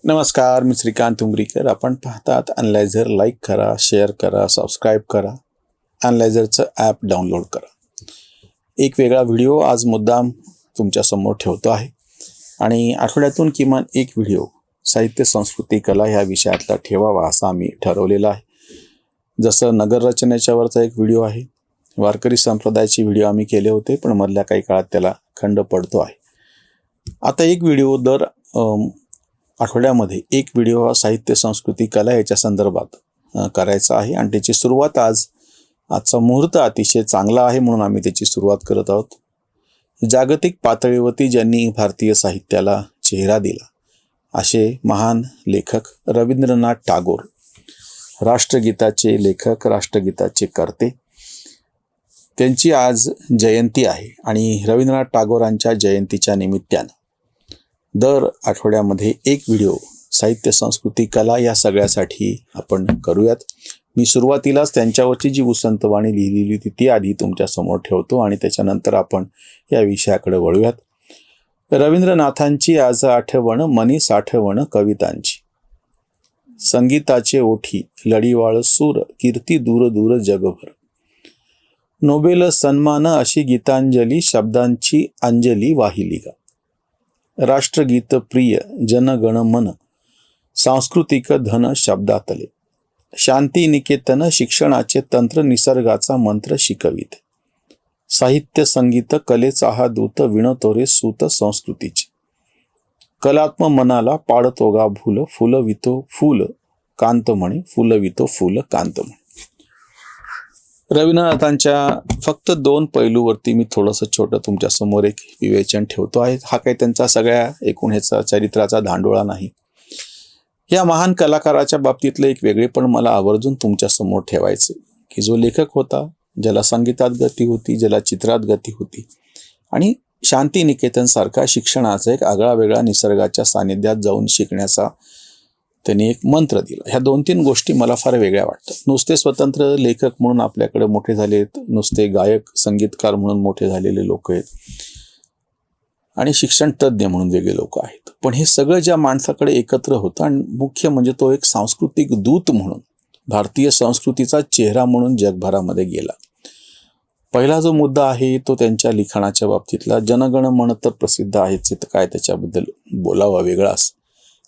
नमस्कार, मी श्रीकांत उमरीकर. आपण पाहतात अनलायझर. लाईक करा, शेअर करा, सबस्क्राईब करा. अनलायझरचं ॲप डाउनलोड करा. एक वेगळा व्हिडिओ आज मुद्दाम तुमच्यासमोर ठेवतो आहे आणि आठवड्यातून किमान एक व्हिडिओ साहित्य, संस्कृती, कला ह्या विषयातला ठेवावा असं आम्ही ठरवलेलं आहे. जसं नगररचनेच्यावरचा एक व्हिडिओ आहे, वारकरी संप्रदायाचे व्हिडिओ आम्ही केले होते, पण मधल्या काही काळात त्याला खंड पडतो आहे. आता एक व्हिडिओ दर आठवड्यामध्ये एक व्हिडिओ हा साहित्य, संस्कृती, कला याच्या संदर्भात करायचा आहे आणि त्याची सुरुवात आजचा मुहूर्त अतिशय चांगला आहे म्हणून आम्ही त्याची सुरुवात करत आहोत. जागतिक पातळीवरती ज्यांनी भारतीय साहित्याला चेहरा दिला असे महान लेखक रवींद्रनाथ टागोर, राष्ट्रगीताचे लेखक, राष्ट्रगीताचे कर्ते, त्यांची आज जयंती आहे आणि रवींद्रनाथ टागोरांच्या जयंतीच्या निमित्तानं दर आठवड्यामध्ये एक व्हिडिओ साहित्य, संस्कृती, कला या सगळ्यासाठी आपण करूयात. मी सुरुवातीलाच त्यांच्यावरची जी उसंतवाणी लिहिलेली होती ती आधी तुमच्यासमोर ठेवतो आणि त्याच्यानंतर आपण या विषयाकडे वळूयात. रवींद्रनाथांची आज आठवण, मनी साठवण कवितांची. संगीताचे ओठी लढीवाळ सूर, कीर्ती दूर दूर जगभर. नोबेल सन्मान अशी गीतांजली, शब्दांची अंजली वाहिली गा. राष्ट्रगीत प्रिय जनगण मन, सांस्कृतिक धन शब्दातले. शांती निकेतन शिक्षणाचे तंत्र, निसर्गाचा मंत्र शिकविते. साहित्य संगीत कलेचा हा दूत, विणतोरे सूत संस्कृतीचे. कलात्म मनाला पाडतो गा भूल, फुलवितो फूल कांत म्हणे, फुलवितो फूल कांत म्हणे. रवींद्रनाथांच्या फक्त दोन पैलूवरती मी थोडंसं छोटं तुमच्यासमोर एक विवेचन ठेवतो आहे. हा काही त्यांचा सगळ्या एकूण ह्याचा चरित्राचा धांडोळा नाही. या महान कलाकाराच्या बाबतीतलं एक वेगळेपण मला आवर्जून तुमच्यासमोर ठेवायचे की जो लेखक होता, ज्याला संगीतात गती होती, ज्याला चित्रात गती होती आणि शांतिनिकेतन सारखा शिक्षणाचा एक आगळा वेगळा निसर्गाच्या सानिध्यात जाऊन शिकण्याचा त्यांनी एक मंत्र दिला. ह्या 2-3 गोष्टी मला फार वेगळ्या वाटतात. नुसते स्वतंत्र लेखक म्हणून आपल्याकडे मोठे झालेत, नुसते गायक, संगीतकार म्हणून मोठे झालेले लोक आहेत आणि शिक्षण तज्ज्ञ म्हणून वेगळे लोक आहेत. पण हे सगळं ज्या माणसाकडे एकत्र होतं आणि मुख्य म्हणजे तो एक सांस्कृतिक दूत म्हणून, भारतीय संस्कृतीचा चेहरा म्हणून जगभरामध्ये गेला. पहिला जो मुद्दा आहे तो त्यांच्या लिखाणाच्या बाबतीतला. जनगण मन तर प्रसिद्ध आहेच, तर काय त्याच्याबद्दल बोलावा वेगळाच.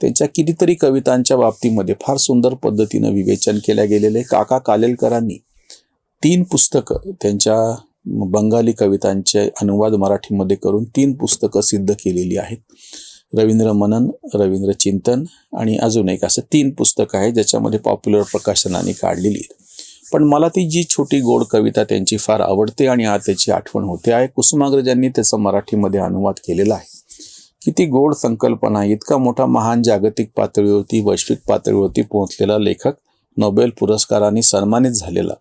त्यांच्या कितीतरी कवितांच्या बाबतीमध्ये फार सुंदर पद्धतीनं विवेचन केल्या गेलेले. काका कालेलकरांनी 3 पुस्तकं त्यांच्या बंगाली कवितांचे अनुवाद मराठीमध्ये करून 3 पुस्तकं सिद्ध केलेली आहेत. रवींद्र मनन, रवींद्र चिंतन आणि अजून एक असं 3 पुस्तकं आहेत ज्याच्यामध्ये पॉप्युलर प्रकाशनाने काढलेली आहेत. पण मला ती जी छोटी गोड कविता त्यांची फार आवडते आणि आज त्याची आठवण होते आहे. कुसुमाग्रजांनी त्याचा मराठीमध्ये अनुवाद केलेला आहे. किती गोड संकल्पना. इतका मोठा महान जागतिक पातळीवरती, वैश्विक पातळीवरती पोहोचलेला लेखक, नोबेल पुरस्काराने सन्मानित झालेला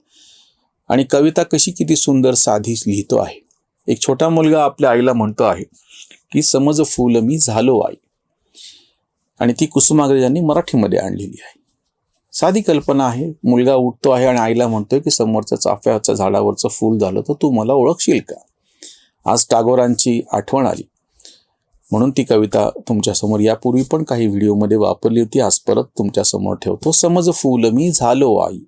आणि कविता कशी किती सुंदर साधी लिहितो आहे. एक छोटा मुलगा आपल्या आईला म्हणतो आहे की समज फूल मी झालो आई, आणि ती कुसुमाग्रजांनी मराठीमध्ये आणलेली आहे. साधी कल्पना आहे. मुलगा उठतो आहे आणि आईला म्हणतोय की समोरच्या चाफ्याच्या झाडावरचं फूल झालं तर तू मला ओळखशील का. आज टागोरांची आठवण आली म्हणून ती कविता तुमच्यासमोर यापूर्वी पण काही व्हिडिओमध्ये वापरली होती, आज परत तुमच्यासमोर ठेवतो. समज फूल मी झालो आई,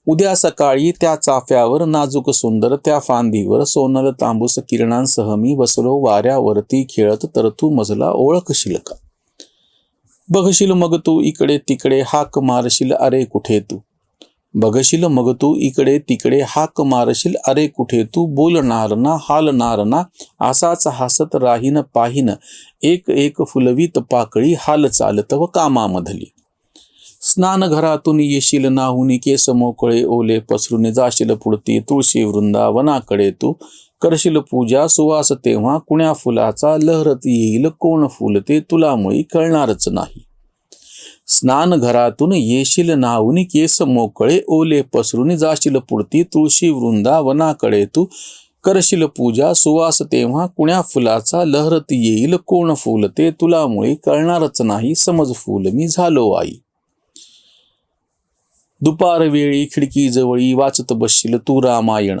उद्या सकाळी त्या चाफ्यावर नाजूक सुंदर, त्या फांदीवर सोनल तांबूस किरणांसह मी बसलो वाऱ्यावरती खेळत, तर तू मजला ओळखशील का. बघशील मग तू इकडे तिकडे, हाक मारशील अरे कुठे तू. बघशील मग तू इकडे तिकडे, हाक मारशील अरे कुठे तू. बोलणार ना, हालणार ना, असाच हसत राहीन पाहीन, एक एक फुलवीत पाकळी, हाल चालत व कामामधली. स्नान घरातून येशील नाहून, केस मोकळे ओले पसरून, जाशील पुढती तुळशी वृंदावनाकडे तू. करशील पूजा सुवास तेव्हा, कुण्या फुलाचा लहरत येईल, कोण फुल ते तुला मुळी कळणारच नाही. स्नान घरातून येशील नाहून, केस मोकळे ओले पसरून, जाशील पुढती तुळशी वृंदावनाकडे तू. करशील पूजा सुवास तेव्हा, कुण्या फुलाचा लहरत येईल, कोण फुल ते तुला मुळी कळणारच नाही. समज फूल मी झालो आई. दुपार वेळी खिडकी जवळी वाचत बसशील तू रामायण,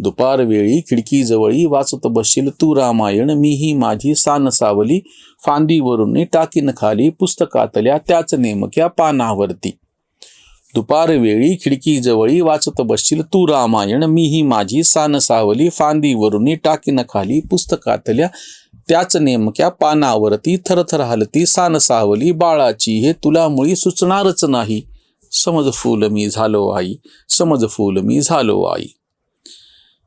दुपार वेळी खिडकी जवळी वाचत बसशील तू रामायण, मीही माझी सान सावली, फांदीवरून टाकीन खाली पुस्तकातल्या त्याच नेमक्या पानावरती. दुपार वेळी खिडकी जवळी वाचत बसशील तू रामायण, मीही माझी सान सावली, फांदीवरून टाकीन खाली पुस्तकातल्या त्याच नेमक्या पानावरती. थरथर हलती सान सावली बाळाची, हे तुला मुळी सुचणारच नाही. समज फूल मी झालो आई, समज फूल मी झालो आई.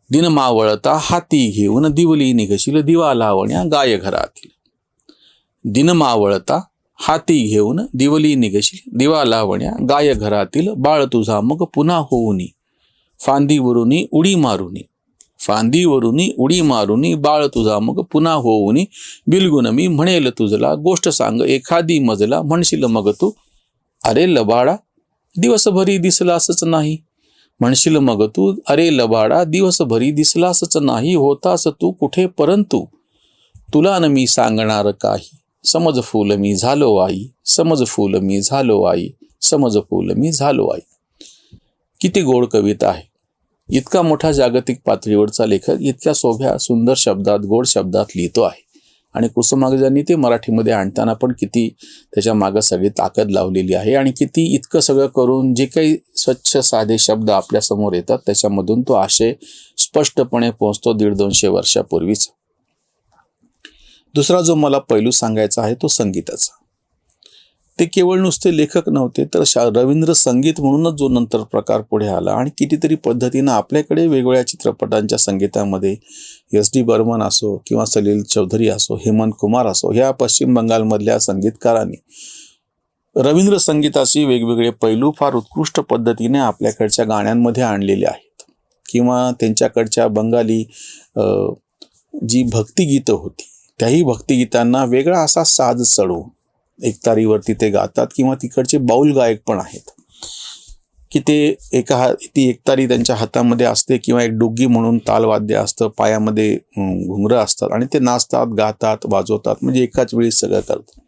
दिन मावळता हाती घेऊन दिवली निघशील दिवा लावण्या गाय घरातील. दिन मावळता हाती घेऊन दिवली निघशील दिवा लावण्या गाय घरातील. बाळ तुझा मग पुन्हा होऊनी, फांदीवरुनी उडी मारुनी, फांदीवरुनी उडी मारुनी. बाळ तुझा मग पुन्हा होऊनी, बिलगुन मी म्हणेल तुझला, गोष्ट सांग एखादी मजला. म्हणशील मग तू अरे लबाडा दिवसभरी दिसलासच नाही. म्हणशील मग तू अरे लबाडा दिवसभरी दिसलासच नाही. होतास तू कुठे परंतु तुला न मी सांगणार काही. समज फूल मी झालो आई, समज फूल मी झालो आई, समज फूल मी झालो आई. किती गोड कविता आहे. इतका मोठा जागतिक पातळीवरचा लेखक इतक्या सोभ्या सुंदर शब्दात गोड शब्दात लिहितो आहे. आणि कुसुमाग्रजांनी ते मराठीमध्ये आणताना पण किती त्याच्या मागं सगळी ताकद लावलेली आहे. आणि किती इतकं सगळं करून जे काही स्वच्छ साधे शब्द आपल्यासमोर येतात त्याच्यामधून तो आशय स्पष्टपणे पोहोचतो 150-200 वर्षापूर्वीच. दुसरा जो मला पैलू सांगायचा आहे तो संगीताचा. ते केवळ नुसते लेखक नव्हते तर रवींद्र संगीत म्हणूनच जो नंतर प्रकार पुढे आला. आणि कितीतरी पद्धतीनं आपल्याकडे वेगवेगळ्या चित्रपटांच्या संगीतामध्ये SD बर्मन असो किंवा सलील चौधरी असो, हेमंत कुमार असो, ह्या पश्चिम बंगालमधल्या संगीतकारांनी रवींद्र संगीताची वेगवेगळे पैलू फार उत्कृष्ट पद्धतीने आपल्याकडच्या गाण्यांमध्ये आणलेले आहेत. किंवा त्यांच्याकडच्या बंगाली जी भक्तिगीतं होती त्याही भक्तिगीतांना वेगळा असा साज चढवून एकतारीवरती ते गातात. किंवा तिकडचे बाऊल गायक पण आहेत की ते ती एकतारी त्यांच्या हातामध्ये असते किंवा एक डुग्गी म्हणून तालवाद्य असतं, पायामध्ये घुंगरं असतात आणि ते नाचतात, गातात, वाजवतात, म्हणजे एकाच वेळी सगळं करतात.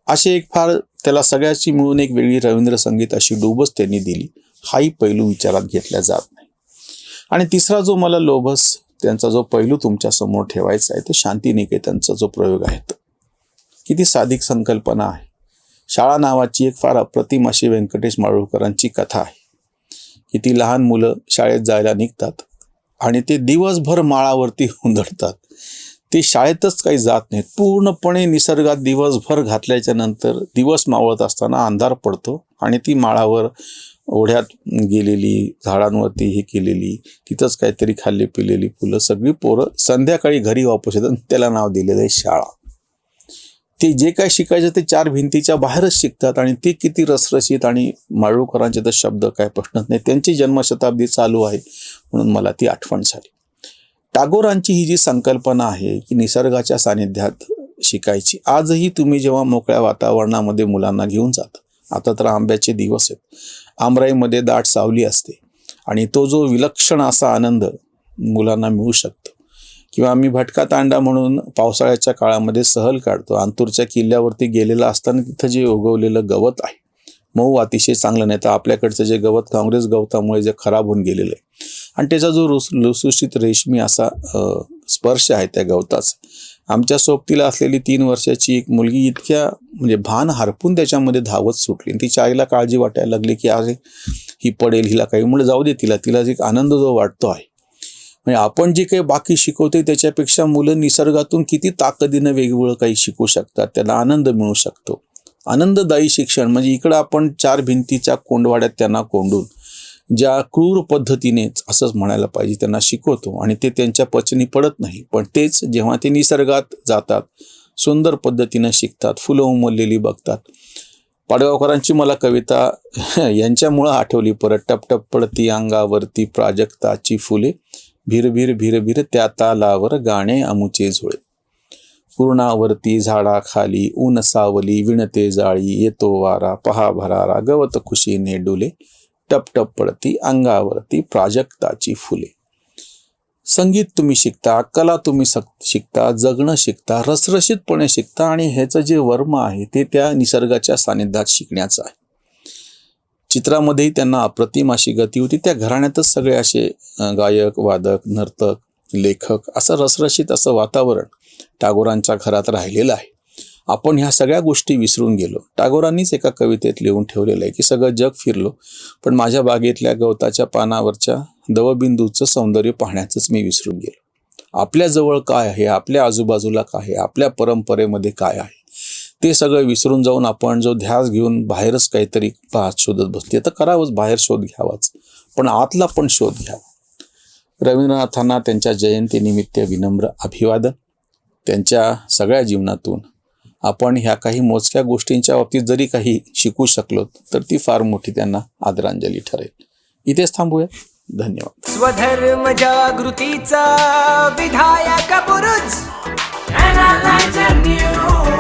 असे एक फार त्याला सगळ्याची मिळून एक वेगळी रवींद्र संगीत अशी डूबच त्यांनी दिली. हाही पैलू विचारात घेतला जात नाही. आणि तिसरा जो मला लोभस त्यांचा जो पैलू तुमच्या समोर ठेवायचा आहे तो शांतिनिकेतनचा जो प्रयोग आहे. किती साधिक संकल्पना आहे. शाळा नावाची एक फार अप्रतिम अशी व्यंकटेश माडगूळकरांची कथा आहे. किती लहान मुलं शाळेत जायला निघतात आणि ते दिवसभर माळावरती हुंदडतात. ते शाळेतच काही जात नाहीत. पूर्णपणे निसर्गात दिवसभर घातल्याच्या नंतर दिवस मावळत असताना अंधार पडतो आणि ती माळावर ओढ्यात गेलेली, झाडांवरती हे केलेली, तिथंच काहीतरी खाल्ली पिलेली फुलं सगळी पोरं संध्याकाळी घरी वापस येतात. त्याला नाव दिलेलं आहे शाळा. ते जे काय शिकायचं ते 4 भिंतीच्या बाहेरच शिकतात आणि ते किती रसरशीत. आणि माडगूळकरांचे तर शब्द काय प्रश्नच नाही. त्यांची जन्मशताब्दी चालू आहे म्हणून मला ती आठवण झाली. टागोरांची ही जी संकल्पना आहे की निसर्गाच्या सानिध्यात शिकायची, आजही तुम्ही जेव्हा मोकळ्या वातावरणामध्ये मुलांना घेऊन जाता, आता तर आंब्याचे दिवस आहेत, आमराईमध्ये दाट सावली असते आणि तो जो विलक्षण असा आनंद मुलांना मिळू शकतो. किंवा आम्ही भटका तांडा म्हणून पावसाळ्याच्या काळामध्ये सहल काढतो. अंतूरच्या किल्ल्यावरती गेलेला असताना तिथं जे उगवलेलं गवत आहे मऊ, अतिशय चांगलं, नाही तर आपल्याकडचं जे गवत काँग्रेस गवतामुळे जे खराब होऊन गेलेलं आहे आणि त्याचा जो लुसुशीत रेशमी असा स्पर्श आहे त्या गवताचा. आमच्या सोबतीला असलेली 3 वर्षाची एक मुलगी इतक्या म्हणजे भान हरपून त्याच्यामध्ये धावत सुटली. तिच्या आईला काळजी वाटायला लागली की अरे ही पडेल, हिला काही, मुळे जाऊ दे, तिला एक आनंद जो वाटतो आहे. म्हणजे आपण जे काही बाकी शिकवते त्याच्यापेक्षा मुलं निसर्गातून किती ताकदीनं वेगवेगळं काही शिकू शकतात, त्याला आनंद मिळू शकतो. आनंददायी शिक्षण म्हणजे इकडं आपण 4 भिंतीच्या कोंडवाड्यात त्यांना कोंडून ज्या क्रूर पद्धतीनेच असंच म्हणायला पाहिजे त्यांना शिकवतो आणि ते त्यांच्या पचनी पडत नाही. पण तेच जेव्हा ते निसर्गात जातात सुंदर पद्धतीनं शिकतात, फुलं उमललेली बघतात. पाडगावकरांची मला कविता यांच्यामुळं आठवली परत. टपटप पडती अंगावरती प्राजक्ताची फुले, भिरभिर भिरभिर त्या तालावर गाणे अमुचे झुळे. पूर्णावरती झाडाखाली ऊन सावली, विणते जाळी येतो वारा, पहा भरारा गवत खुशीने डुले, टपटप पडती अंगावरती प्राजक्ताची फुले. संगीत तुम्ही शिकता, कला तुम्ही शिकता, जगणं शिकता, रसरशीतपणे शिकता आणि ह्याचं जे वर्म आहे ते त्या निसर्गाच्या सानिध्यात शिकण्याचं आहे. चित्रामध्येही त्यांना अप्रतिम अशी गती होती. त्या घराण्यातच सगळे असे गायक, वादक, नर्तक, लेखक असं रसरशीत असं वातावरण टागोरांच्या घरात राहिलेलं आहे. आपण ह्या सगळ्या गोष्टी विसरून गेलो. टागोरांनीच एका कवितेत लिहून ठेवलेलं आहे की सगळं जग फिरलो पण माझ्या बागेतल्या गवताच्या पानावरच्या दवबिंदूचं सौंदर्य पाहण्याचंच मी विसरून गेलो. आपल्याजवळ काय आहे, आपल्या आजूबाजूला काय आहे, आपल्या परंपरेमध्ये काय आहे ते सगळं विसरून जाऊन आपण जो ध्यास घेऊन बाहेरच काहीतरी पाहत शोधत बसते. तर करावंच, बाहेर शोध घ्यावाच, पण आतला पण शोध घ्यावा. रवींद्रनाथांना त्यांच्या जयंतीनिमित्त विनम्र अभिवादन. त्यांच्या सगळ्या जीवनातून आपण ह्या काही मोजक्या गोष्टींच्या बाबतीत जरी काही शिकू शकलो तर ती फार मोठी त्यांना आदरांजली ठरेल. इथेच थांबूया. धन्यवाद. स्वधर्म जागृतीचा विधायक बुरुज. Analyzer News.